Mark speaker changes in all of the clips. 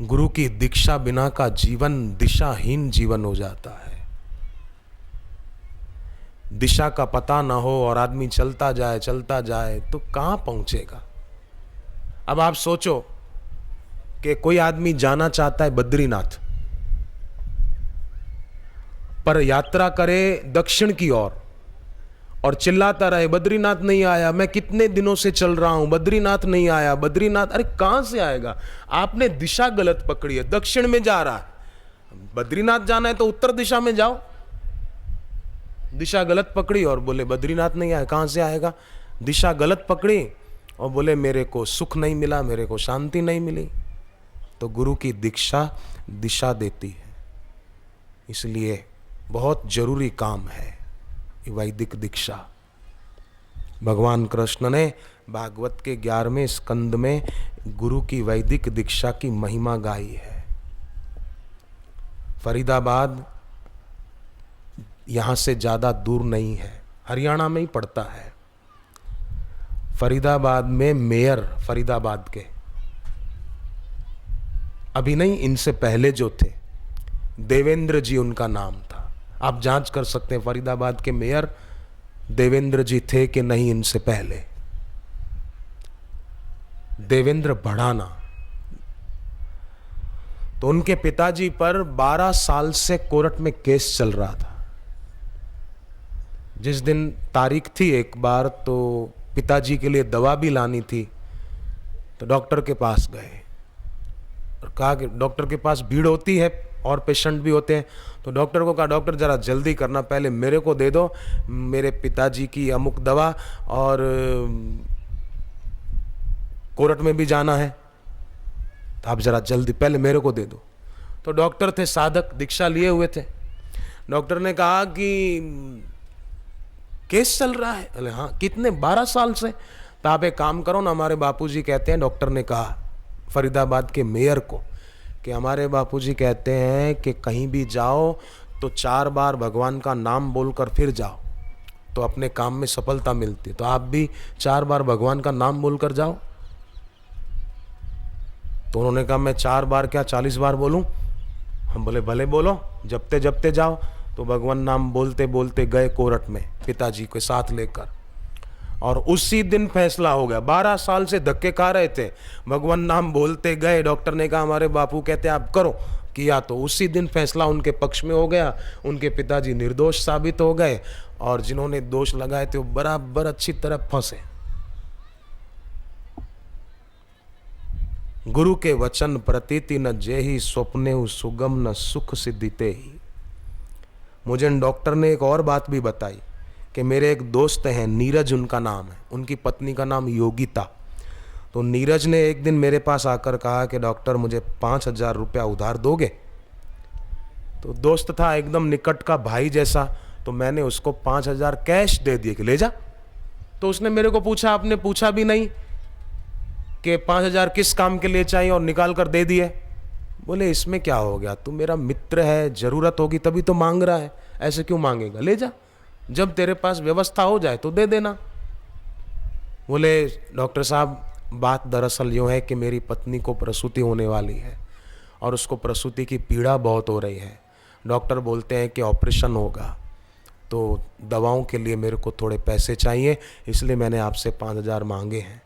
Speaker 1: गुरु की दीक्षा बिना का जीवन दिशाहीन जीवन हो जाता है। दिशा का पता ना हो और आदमी चलता जाए तो कहां पहुंचेगा। अब आप सोचो कि कोई आदमी जाना चाहता है बद्रीनाथ, पर यात्रा करे दक्षिण की ओर और चिल्लाता रहे बद्रीनाथ नहीं आया, मैं कितने दिनों से चल रहा हूं, बद्रीनाथ नहीं आया, बद्रीनाथ। अरे कहां से आएगा? आपने दिशा गलत पकड़ी है, दक्षिण में जा रहा है। बद्रीनाथ जाना है तो उत्तर दिशा में जाओ। दिशा गलत पकड़ी और बोले बद्रीनाथ नहीं आया, कहां से आएगा? दिशा गलत पकड़ी और बोले मेरे को सुख नहीं मिला, मेरे को शांति नहीं मिली। तो गुरु की दीक्षा दिशा देती है, इसलिए बहुत जरूरी काम है वैदिक दीक्षा। भगवान कृष्ण ने भागवत के 11वें स्कंद में गुरु की वैदिक दीक्षा की महिमा गाई है। फरीदाबाद यहां से ज्यादा दूर नहीं है, हरियाणा में ही पड़ता है। फरीदाबाद में मेयर फरीदाबाद के, अभी नहीं इनसे पहले जो थे, देवेंद्र जी उनका नाम था। आप जांच कर सकते हैं फरीदाबाद के मेयर देवेंद्र जी थे कि नहीं इनसे पहले। देवेंद्र भड़ाना। तो उनके पिताजी पर 12 साल से कोर्ट में केस चल रहा था। जिस दिन तारीख थी एक बार, तो पिताजी के लिए दवा भी लानी थी, तो डॉक्टर के पास गए और कहा कि डॉक्टर के पास भीड़ होती है और पेशेंट भी होते हैं। तो डॉक्टर को कहा डॉक्टर जरा जल्दी करना, पहले मेरे को दे दो मेरे पिताजी की अमुक दवा, और कोर्ट में भी जाना है, तो आप जरा जल्दी पहले मेरे को दे दो। तो डॉक्टर थे साधक, दीक्षा लिए हुए थे। डॉक्टर ने कहा कि केस चल रहा है? अरे हाँ। कितने? 12 साल से। तो आप एक काम करो ना, हमारे बापूजी कहते हैं, डॉक्टर ने कहा फरीदाबाद के मेयर को, कि हमारे बापूजी कहते हैं कि कहीं भी जाओ तो 4 बार भगवान का नाम बोलकर फिर जाओ, तो अपने काम में सफलता मिलती है। तो आप भी 4 बार भगवान का नाम बोलकर जाओ। तो उन्होंने कहा मैं 4 बार क्या 40 बार बोलूं? हम बोले भले बोलो, जपते जपते जाओ। तो भगवान नाम बोलते बोलते गए कोर्ट में पिताजी के साथ लेकर, और उसी दिन फैसला हो गया। 12 साल से धक्के खा रहे थे, भगवान नाम बोलते गए। डॉक्टर ने कहा हमारे बापू कहते हैं आप करो, किया तो उसी दिन फैसला उनके पक्ष में हो गया। उनके पिताजी निर्दोष साबित हो गए, और जिन्होंने दोष लगाए थे वो बराबर अच्छी तरह फंसे। गुरु के वचन प्रतीति न जेहि स्वप्ने सुगम न सुख सिद्धिते ही। मुझे डॉक्टर ने एक और बात भी बताई कि मेरे एक दोस्त हैं, नीरज उनका नाम है, उनकी पत्नी का नाम योगिता। तो नीरज ने एक दिन मेरे पास आकर कहा कि डॉक्टर मुझे 5,000 रुपया उधार दोगे? तो दोस्त था एकदम निकट का भाई जैसा, तो मैंने उसको 5,000 कैश दे दिए कि ले जा। तो उसने मेरे को पूछा, आपने पूछा भी नहीं कि 5,000 किस काम के लिए चाहिए, और निकाल कर दे दिए। बोले इसमें क्या हो गया, तू मेरा मित्र है, जरूरत होगी तभी तो मांग रहा है, ऐसे क्यों मांगेगा, ले जा, जब तेरे पास व्यवस्था हो जाए तो दे देना। बोले डॉक्टर साहब बात दरअसल यूँ है कि मेरी पत्नी को प्रसूति होने वाली है, और उसको प्रसूति की पीड़ा बहुत हो रही है। डॉक्टर बोलते हैं कि ऑपरेशन होगा, तो दवाओं के लिए मेरे को थोड़े पैसे चाहिए, इसलिए मैंने आपसे 5,000 मांगे हैं।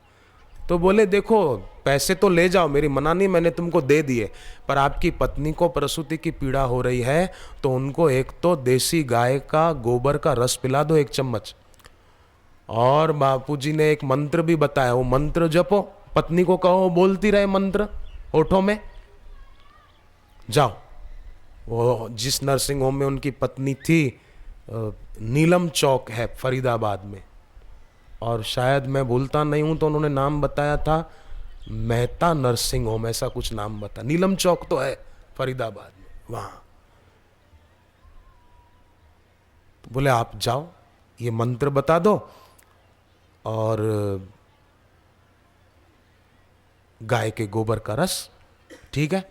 Speaker 1: तो बोले देखो पैसे तो ले जाओ, मेरी मना नहीं, मैंने तुमको दे दिए, पर आपकी पत्नी को प्रसूति की पीड़ा हो रही है, तो उनको एक तो देसी गाय का गोबर का रस पिला दो 1 चम्मच, और बापूजी ने एक मंत्र भी बताया, वो मंत्र जपो, पत्नी को कहो बोलती रहे मंत्र होठों में। जाओ, वो जिस नर्सिंग होम में उनकी पत्नी थी, नीलम चौक है फरीदाबाद में, और शायद मैं भूलता नहीं हूं तो उन्होंने नाम बताया था मेहता नर्सिंग होम, ऐसा कुछ नाम बता, नीलम चौक तो है फरीदाबाद में, वहां। तो बोले आप जाओ, ये मंत्र बता दो और गाय के गोबर का रस, ठीक है।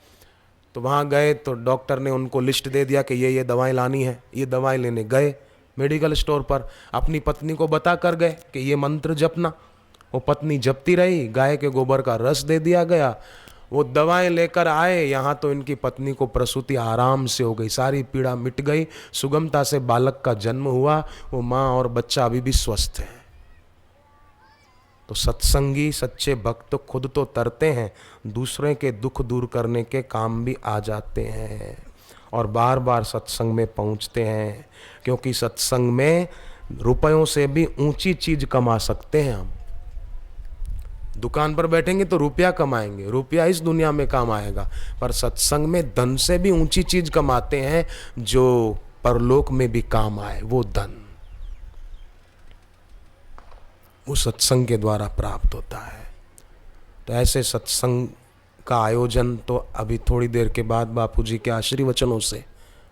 Speaker 1: तो वहां गए तो डॉक्टर ने उनको लिस्ट दे दिया कि ये दवाएं लानी है। ये दवाएं लेने गए मेडिकल स्टोर पर, अपनी पत्नी को बता कर गए कि ये मंत्र जपना। वो पत्नी जपती रही, गाय के गोबर का रस दे दिया गया, वो दवाएं लेकर आए, यहाँ तो इनकी पत्नी को प्रसूति आराम से हो गई, सारी पीड़ा मिट गई, सुगमता से बालक का जन्म हुआ, वो माँ और बच्चा अभी भी स्वस्थ है। तो सत्संगी सच्चे भक्त खुद तो तरते हैं, दूसरे के दुख दूर करने के काम भी आ जाते हैं और बार बार सत्संग में पहुंचते हैं, क्योंकि सत्संग में रुपयों से भी ऊंची चीज कमा सकते हैं हम। दुकान पर बैठेंगे तो रुपया कमाएंगे, रुपया इस दुनिया में काम आएगा, पर सत्संग में धन से भी ऊंची चीज कमाते हैं जो परलोक में भी काम आए। वो धन वो सत्संग के द्वारा प्राप्त होता है। तो ऐसे सत्संग का आयोजन तो अभी थोड़ी देर के बाद बापूजी के आशीर्वचनों से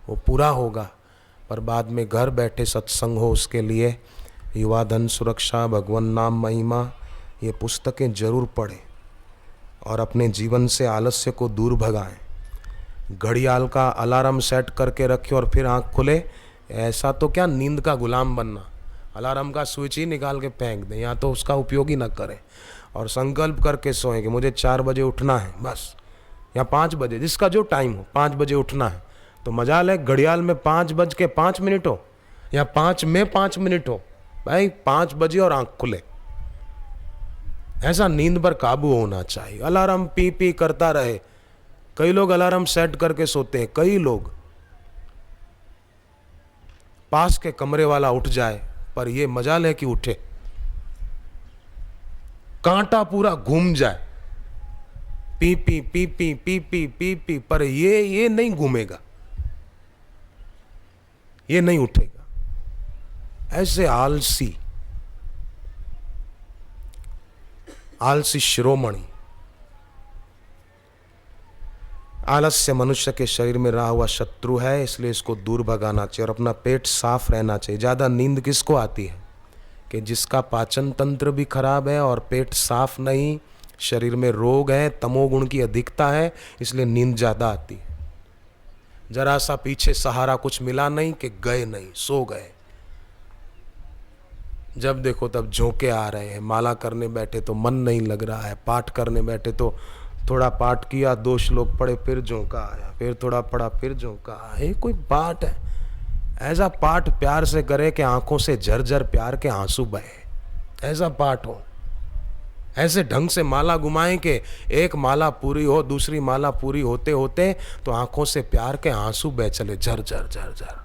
Speaker 1: वो पूरा होगा, पर बाद में घर बैठे सत्संग हो, उसके लिए युवा धन सुरक्षा, भगवान नाम महिमा, ये पुस्तकें जरूर पढ़ें और अपने जीवन से आलस्य को दूर भगाएं। घड़ियाल का अलार्म सेट करके रखें और फिर आँख खुले, ऐसा तो क्या नींद का गुलाम बनना, अलार्म का स्विच ही निकाल के फेंक दें या तो उसका उपयोग ही न करें और संकल्प करके सोएं कि मुझे 4 बजे उठना है बस, या 5 बजे, जिसका जो टाइम हो, 5 बजे उठना है। तो मजाल है घड़ियाल में 5:05 हो या 5 में 5 मिनट हो, भाई 5 बजे और आँख खुले। ऐसा नींद पर काबू होना चाहिए। अलार्म पी पी करता रहे, कई लोग अलार्म सेट करके सोते हैं, कई लोग पास के कमरे वाला उठ जाए, पर ये मजाल है कि उठे, कांटा पूरा घूम जाए, P P P P P P P P, पर ये नहीं घूमेगा, ये नहीं उठेगा। ऐसे आलसी शिरोमणि, आलस्य मनुष्य के शरीर में रहा हुआ शत्रु है, इसलिए इसको दूर भगाना चाहिए और अपना पेट साफ रहना चाहिए। ज़्यादा नींद किसको आती है कि जिसका पाचन तंत्र भी खराब है और पेट साफ नहीं, शरीर में रोग है, तमोगुण की अधिकता है, इसलिए नींद ज़्यादा आती है। जरा सा पीछे सहारा कुछ मिला नहीं कि गए नहीं, सो गए, जब देखो तब झोंके आ रहे हैं। माला करने बैठे तो मन नहीं लग रहा है, पाठ करने बैठे तो थोड़ा पाठ किया, 2 श्लोक पढ़े, फिर झोंका आया, फिर थोड़ा पढ़ा, फिर झोंका आया। ये कोई पाठ है? ऐसा पाठ प्यार से करे कि आंखों से झरझर प्यार के आंसू बहे, ऐसा पाठ हो। ऐसे ढंग से माला घुमाएं कि एक माला पूरी हो, दूसरी माला पूरी होते होते तो आंखों से प्यार के आंसू बह चले, झर झर झर झर।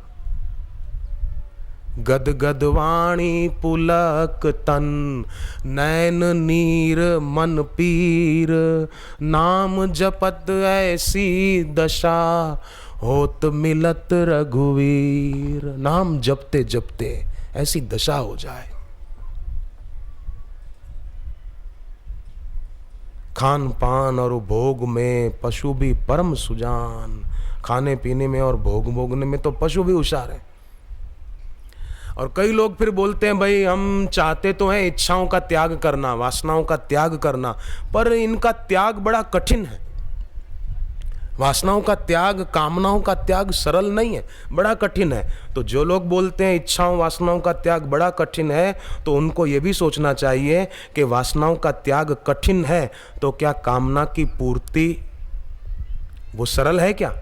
Speaker 1: गद गद वाणी पुलक तन, नैन नीर मन पीर, नाम जपत ऐसी दशा, होत मिलत रघुवीर। नाम जपते जपते ऐसी दशा हो जाए। खान पान और भोग में पशु भी परम सुजान, खाने पीने में और भोग भोगने में तो पशु भी होशियार है। और कई लोग फिर बोलते हैं भाई हम चाहते तो हैं इच्छाओं का त्याग करना, वासनाओं का त्याग करना, पर इनका त्याग बड़ा कठिन है। वासनाओं का त्याग, कामनाओं का त्याग सरल नहीं है, बड़ा कठिन है। तो जो लोग बोलते हैं इच्छाओं वासनाओं का त्याग बड़ा कठिन है, तो उनको ये भी सोचना चाहिए कि वासनाओं का त्याग कठिन है तो क्या कामना की पूर्ति वो सरल है क्या?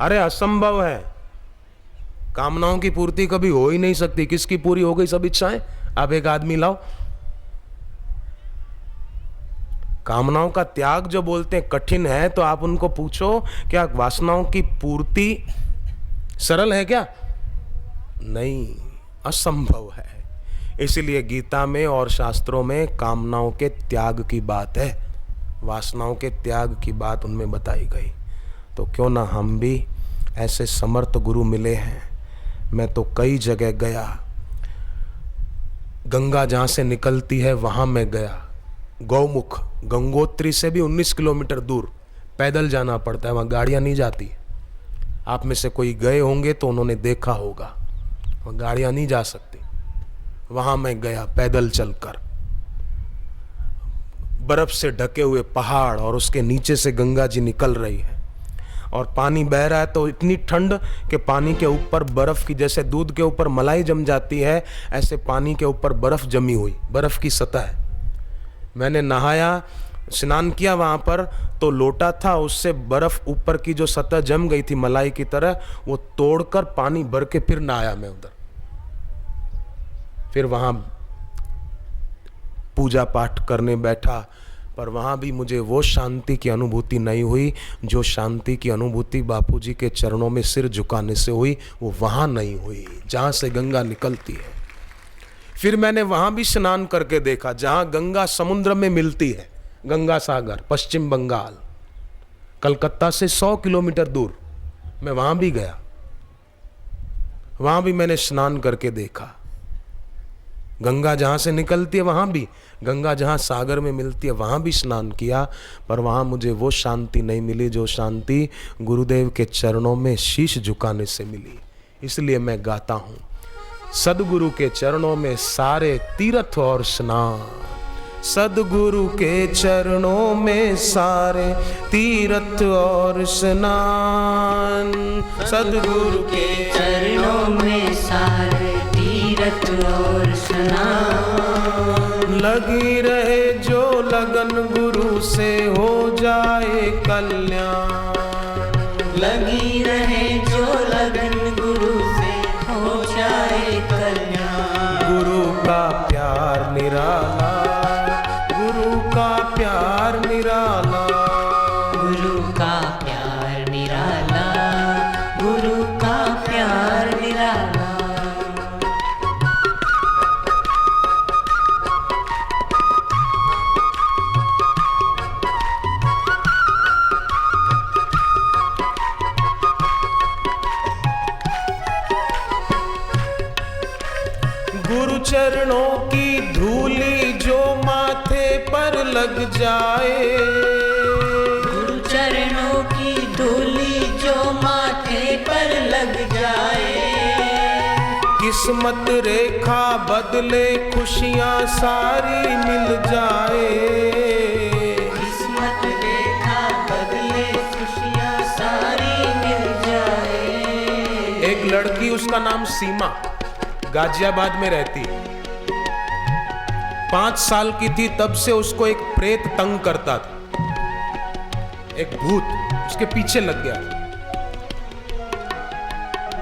Speaker 1: अरे असंभव है, कामनाओं की पूर्ति कभी हो ही नहीं सकती। किसकी पूरी हो गई सब इच्छाएं? अब एक आदमी लाओ। कामनाओं का त्याग जो बोलते हैं कठिन है, तो आप उनको पूछो क्या वासनाओं की पूर्ति सरल है क्या? नहीं, असंभव है। इसलिए गीता में और शास्त्रों में कामनाओं के त्याग की बात है, वासनाओं के त्याग की बात उनमें बताई गई। तो क्यों ना हम भी, ऐसे समर्थ गुरु मिले हैं। मैं तो कई जगह गया, गंगा जहाँ से निकलती है वहाँ मैं गया। गौमुख, गंगोत्री से भी 19 किलोमीटर दूर पैदल जाना पड़ता है, वहाँ गाड़ियाँ नहीं जाती। आप में से कोई गए होंगे तो उन्होंने देखा होगा, वहाँ गाड़ियाँ नहीं जा सकती। वहाँ मैं गया पैदल चलकर, बर्फ से ढके हुए पहाड़ और उसके नीचे से गंगा जी निकल रही है और पानी बह रहा है, तो इतनी ठंड कि पानी के ऊपर बर्फ की, जैसे दूध के ऊपर मलाई जम जाती है, ऐसे पानी के ऊपर बर्फ जमी हुई, बर्फ की सतह है। मैंने नहाया स्नान किया वहां पर, तो लोटा था, उससे बर्फ ऊपर की जो सतह जम गई थी मलाई की तरह, वो तोड़कर पानी भर के फिर नहाया मैं उधर। फिर वहां पूजा पाठ करने बैठा, पर वहां भी मुझे वो शांति की अनुभूति नहीं हुई जो शांति की अनुभूति बापूजी के चरणों में सिर झुकाने से हुई, वो वहां नहीं हुई जहां से गंगा निकलती है। फिर मैंने वहां भी स्नान करके देखा जहां गंगा समुद्र में मिलती है, गंगा सागर, पश्चिम बंगाल, कलकत्ता से 100 किलोमीटर दूर। मैं वहां भी गया, वहां भी मैंने स्नान करके देखा। गंगा जहां से निकलती है वहां भी, गंगा जहां सागर में मिलती है वहां भी स्नान किया, पर वहां मुझे वो शांति नहीं मिली जो शांति गुरुदेव के चरणों में शीश झुकाने से मिली। इसलिए मैं गाता हूं, सदगुरु के चरणों में सारे तीर्थ और स्नान, सदगुरु के चरणों में सारे तीर्थ और स्नान, सदगुरु के
Speaker 2: चरणों में सारे तीर्थ और स्नान।
Speaker 1: लगी रहे जो लगन गुरु से हो जाए कल्याण,
Speaker 2: लगी रहे जो लगन गुरु से हो जाए कल्याण।
Speaker 1: गुरु का प्यार निराला, गुरु का प्यार निराला,
Speaker 2: गुरु का प्यार निराला, गुरु का प्यार निराला।
Speaker 1: गुरु चरणों की धूली जो माथे पर लग जाए,
Speaker 2: गुरु चरणों की धूली जो माथे पर लग जाए।
Speaker 1: किस्मत रेखा बदले खुशियां सारी मिल जाए,
Speaker 2: किस्मत रेखा बदले खुशियां सारी मिल जाए।
Speaker 1: एक लड़की, उसका नाम सीमा, गाजियाबाद में रहती, 5 साल की थी तब से उसको एक प्रेत तंग करता था, एक भूत उसके पीछे लग गया।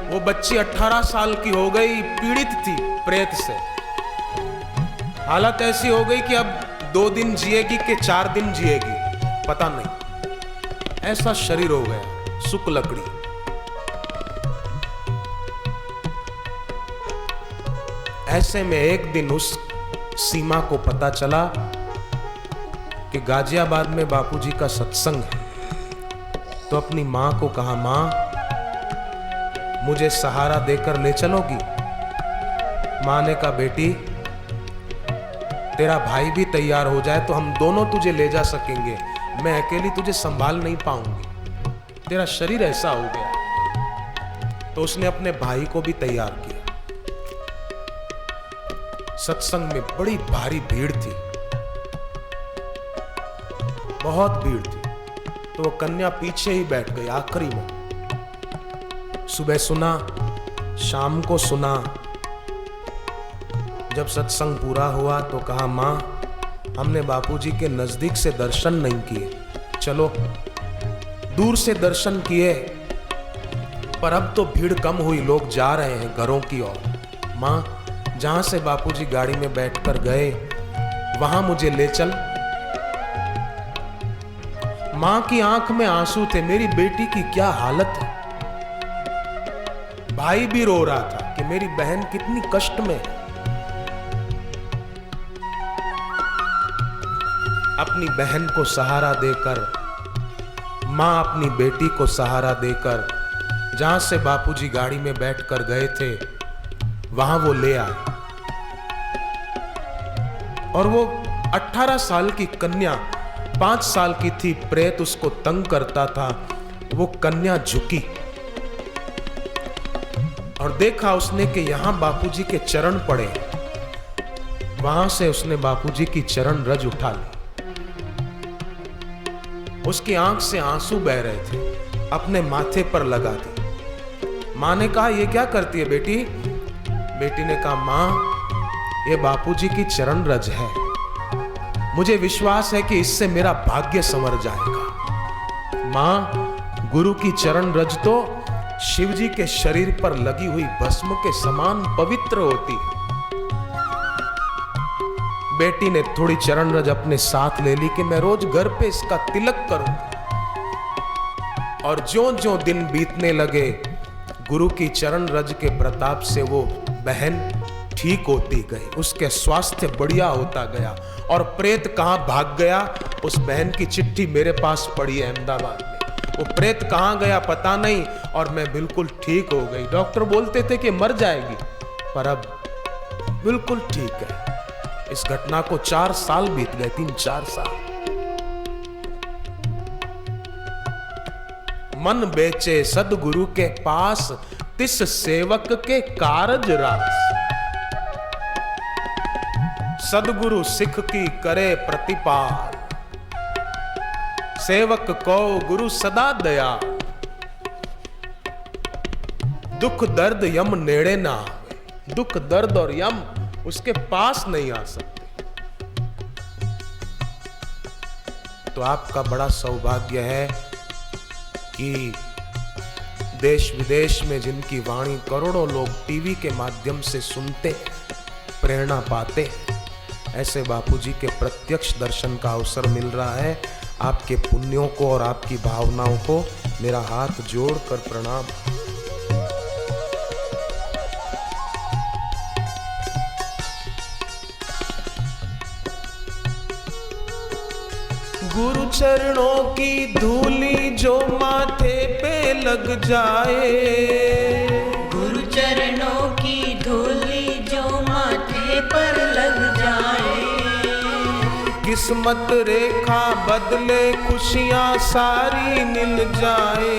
Speaker 1: वो बच्ची 18 साल की हो गई, पीड़ित थी प्रेत से। हालत ऐसी हो गई कि अब 2 दिन जिएगी कि 4 दिन जिएगी पता नहीं, ऐसा शरीर हो गया, सुक लकड़ी। ऐसे में एक दिन उस सीमा को पता चला कि गाजियाबाद में बापूजी का सत्संग है, तो अपनी मां को कहा, मां मुझे सहारा देकर ले चलोगी? मां ने कहा, बेटी तेरा भाई भी तैयार हो जाए तो हम दोनों तुझे ले जा सकेंगे, मैं अकेली तुझे संभाल नहीं पाऊंगी, तेरा शरीर ऐसा हो गया। तो उसने अपने भाई को भी तैयार किया। सत्संग में बड़ी भारी भीड़ थी, बहुत भीड़ थी, तो वो कन्या पीछे ही बैठ गई आखिरी में। सुबह सुना, शाम को सुना। जब सत्संग पूरा हुआ तो कहा, मां हमने बापूजी के नजदीक से दर्शन नहीं किए, चलो। दूर से दर्शन किए, पर अब तो भीड़ कम हुई, लोग जा रहे हैं घरों की ओर। मां जहां से बापूजी गाड़ी में बैठकर गए वहां मुझे ले चल। मां की आंख में आंसू थे, मेरी बेटी की क्या हालत है। भाई भी रो रहा था कि मेरी बहन कितनी कष्ट में है। अपनी बहन को सहारा देकर, मां अपनी बेटी को सहारा देकर जहां से बापूजी गाड़ी में बैठकर गए थे वहां वो ले आए। और वो 18 साल की कन्या, 5 साल की थी, प्रेत उसको तंग करता था, वो कन्या झुकी और देखा उसने कि यहां बापूजी के चरण पड़े। वहां से उसने बापूजी की चरण रज उठा ली। उसकी आंख से आंसू बह रहे थे, अपने माथे पर लगा दी। मां ने कहा, ये क्या करती है बेटी? बेटी ने कहा, मां ये बापूजी की चरण रज है, मुझे विश्वास है कि इससे मेरा भाग्य संवर जाएगा। मां, गुरु की चरण रज तो शिव जी के शरीर पर लगी हुई भस्म के समान पवित्र होती। बेटी ने थोड़ी चरण रज अपने साथ ले ली कि मैं रोज घर पे इसका तिलक करूं। और ज्यों ज्यों दिन बीतने लगे, गुरु की चरण रज के प्रताप से वो बहन ठीक होती गई, उसके स्वास्थ्य बढ़िया होता गया। और प्रेत कहां भाग गया, उस बहन की चिट्ठी मेरे पास पड़ी है अहमदाबाद में। वो प्रेत कहां गया पता नहीं, और मैं बिल्कुल ठीक हो गई। डॉक्टर बोलते थे कि मर जाएगी, पर अब बिल्कुल ठीक है। इस घटना को 4 साल बीत गए, 3-4 साल। मन बेचे सदगुरु के पास, तिस सेवक के कारज रास। सदगुरु सिख की करे प्रतिपाल, सेवक को गुरु सदा दया। दुख दर्द यम नेड़े ना आवे, दुख दर्द और यम उसके पास नहीं आ सकते। तो आपका बड़ा सौभाग्य है कि देश विदेश में जिनकी वाणी करोड़ों लोग टीवी के माध्यम से सुनते, प्रेरणा पाते, ऐसे बापूजी के प्रत्यक्ष दर्शन का अवसर मिल रहा है। आपके पुण्यों को और आपकी भावनाओं को मेरा हाथ जोड़कर प्रणाम। गुरु चरणों की धूली जो माथे पे लग जाए,
Speaker 2: गुरु चरणों की धूली जो माथे पर लग जाए।
Speaker 1: किस्मत रेखा बदले खुशियां सारी मिल जाए,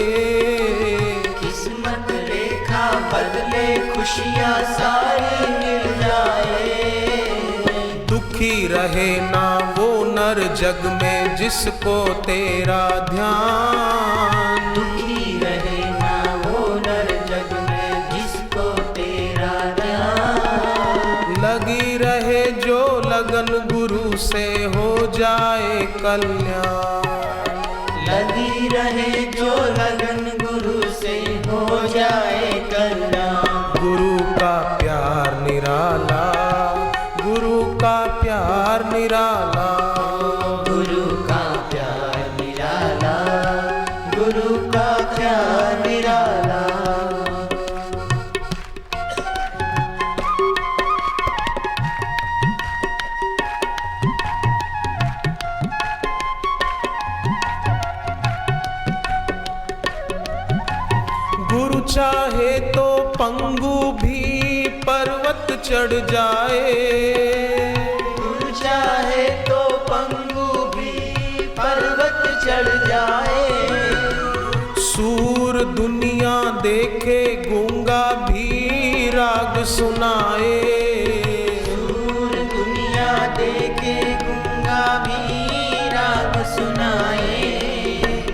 Speaker 2: किस्मत रेखा बदले खुशियां सारी मिल जाए।
Speaker 1: दुखी रहे ना वो नर जग में जिसको तेरा ध्यान,
Speaker 2: दुखी रहे ना वो नर जग में जिसको तेरा ध्यान।
Speaker 1: लगी रहे जो लगन गुरु से हो जाए कल्याण,
Speaker 2: लगी रहे जो लगन गुरु से हो जाए कल्याण।
Speaker 1: गुरु का प्यार निराला, गुरु का प्यार निराला,
Speaker 2: गुरु का प्यार निराला, गुरु का प्यार निराला।
Speaker 1: गुरु चाहे तो पंगु भी पर्वत चढ़ जाए,
Speaker 2: गुरु चाहे तो पंगु भी पर्वत चढ़ जाए।
Speaker 1: सूर दुनिया देखे गूंगा भी राग सुनाए,
Speaker 2: दूर दुनिया देखे गूंगा भी राग सुनाए।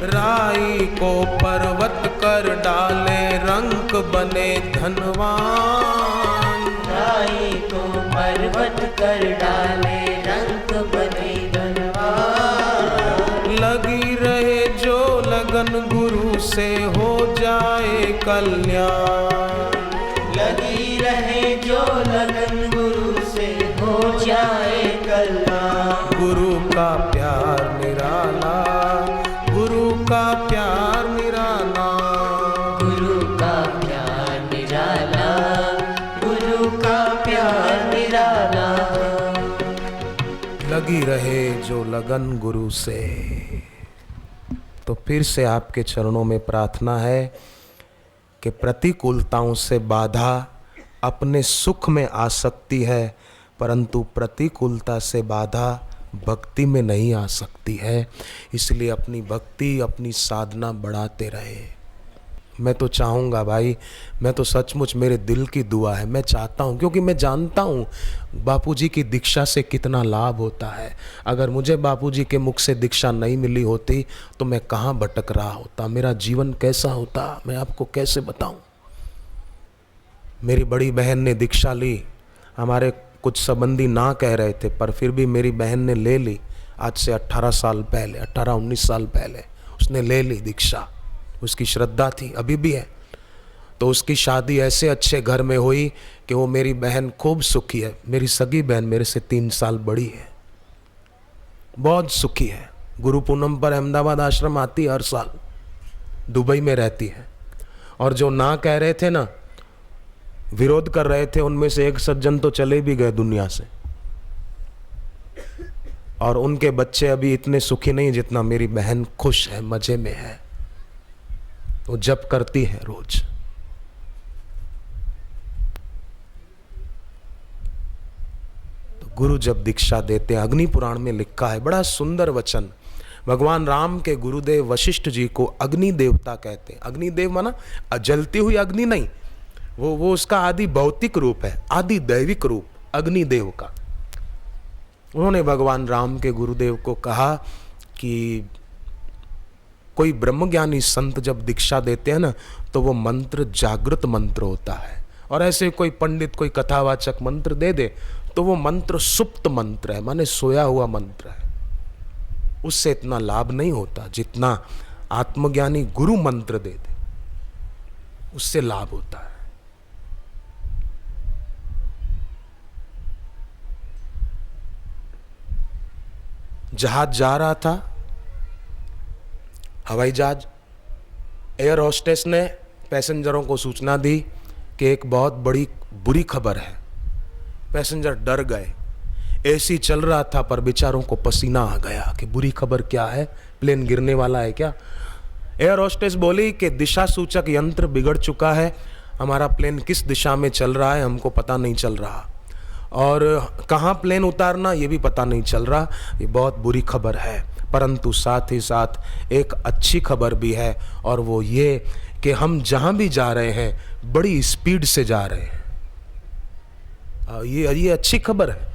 Speaker 1: राई को पर्वत कर डाले रंक बने धनवान,
Speaker 2: राई को पर्वत कर डाले रंग बने धनवान।
Speaker 1: लगी रहे जो लगन गुरु से हो जाए कल्याण,
Speaker 2: लगी रहे जो लगन गुरु से हो जाए कल्याण।
Speaker 1: गुरु का प्यार निराला, गुरु का प्यार निराला,
Speaker 2: गुरु का प्यार निराला, गुरु का प्यार निराला।
Speaker 1: लगी रहे जो लगन गुरु से। तो फिर से आपके चरणों में प्रार्थना है कि प्रतिकूलताओं से बाधा अपने सुख में आ सकती है, परंतु प्रतिकूलता से बाधा भक्ति में नहीं आ सकती है। इसलिए अपनी भक्ति, अपनी साधना बढ़ाते रहे। मैं तो चाहूँगा भाई, मैं तो सचमुच, मेरे दिल की दुआ है, मैं चाहता हूँ, क्योंकि मैं जानता हूँ बापूजी की दीक्षा से कितना लाभ होता है। अगर मुझे बापूजी के मुख से दीक्षा नहीं मिली होती तो मैं कहाँ भटक रहा होता, मेरा जीवन कैसा होता, मैं आपको कैसे बताऊँ। मेरी बड़ी बहन ने दीक्षा ली, हमारे कुछ संबंधी ना कह रहे थे, पर फिर भी मेरी बहन ने ले ली। आज से 18 साल पहले, 18-19 साल पहले उसने ले ली दीक्षा। उसकी श्रद्धा थी, अभी भी है। तो उसकी शादी ऐसे अच्छे घर में हुई कि वो मेरी बहन खूब सुखी है। मेरी सगी बहन मेरे से 3 साल बड़ी है, बहुत सुखी है। गुरु पूनम पर अहमदाबाद आश्रम आती है हर साल, दुबई में रहती है। और जो ना कह रहे थे ना, विरोध कर रहे थे, उनमें से एक सज्जन तो चले भी गए दुनिया से। और उनके बच्चे अभी इतने सुखी नहीं जितना मेरी बहन खुश है, मजे में है। वो जप करती है रोज। तो गुरु जब दीक्षा देते हैं, अग्नि पुराण में लिखा है, बड़ा सुंदर वचन। भगवान राम के गुरुदेव वशिष्ठ जी को अग्नि देवता कहते हैं। अग्निदेव माना जलती हुई अग्नि नहीं, वो उसका आदि भौतिक रूप है, आदि दैविक रूप अग्निदेव का। उन्होंने भगवान राम के गुरुदेव को कहा कि कोई ब्रह्मज्ञानी संत जब दीक्षा देते हैं ना, तो वो मंत्र जागृत मंत्र होता है। और ऐसे कोई पंडित कोई कथावाचक मंत्र दे दे तो वो मंत्र सुप्त मंत्र है, माने सोया हुआ मंत्र है। उससे इतना लाभ नहीं होता जितना आत्मज्ञानी गुरु मंत्र दे दे, उससे लाभ होता है। जहाज जा रहा था, हवाई जहाज, एयर होस्टेस ने पैसेंजरों को सूचना दी कि एक बहुत बड़ी बुरी खबर है। पैसेंजर डर गए। एसी चल रहा था पर बेचारों को पसीना आ गया कि बुरी खबर क्या है, प्लेन गिरने वाला है क्या। एयर होस्टेस बोली कि दिशा सूचक यंत्र बिगड़ चुका है, हमारा प्लेन किस दिशा में चल रहा है हमको पता नहीं चल रहा, और कहाँ प्लेन उतारना ये भी पता नहीं चल रहा। ये बहुत बुरी खबर है, परंतु साथ ही साथ एक अच्छी खबर भी है, और वो ये कि हम जहाँ भी जा रहे हैं बड़ी स्पीड से जा रहे हैं। ये अच्छी खबर है।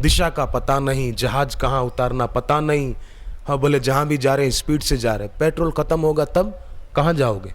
Speaker 1: दिशा का पता नहीं, जहाज कहाँ उतारना पता नहीं। हाँ, बोले जहाँ भी जा रहे हैं स्पीड से जा रहे हैं, पेट्रोल खत्म होगा तब कहाँ जाओगे।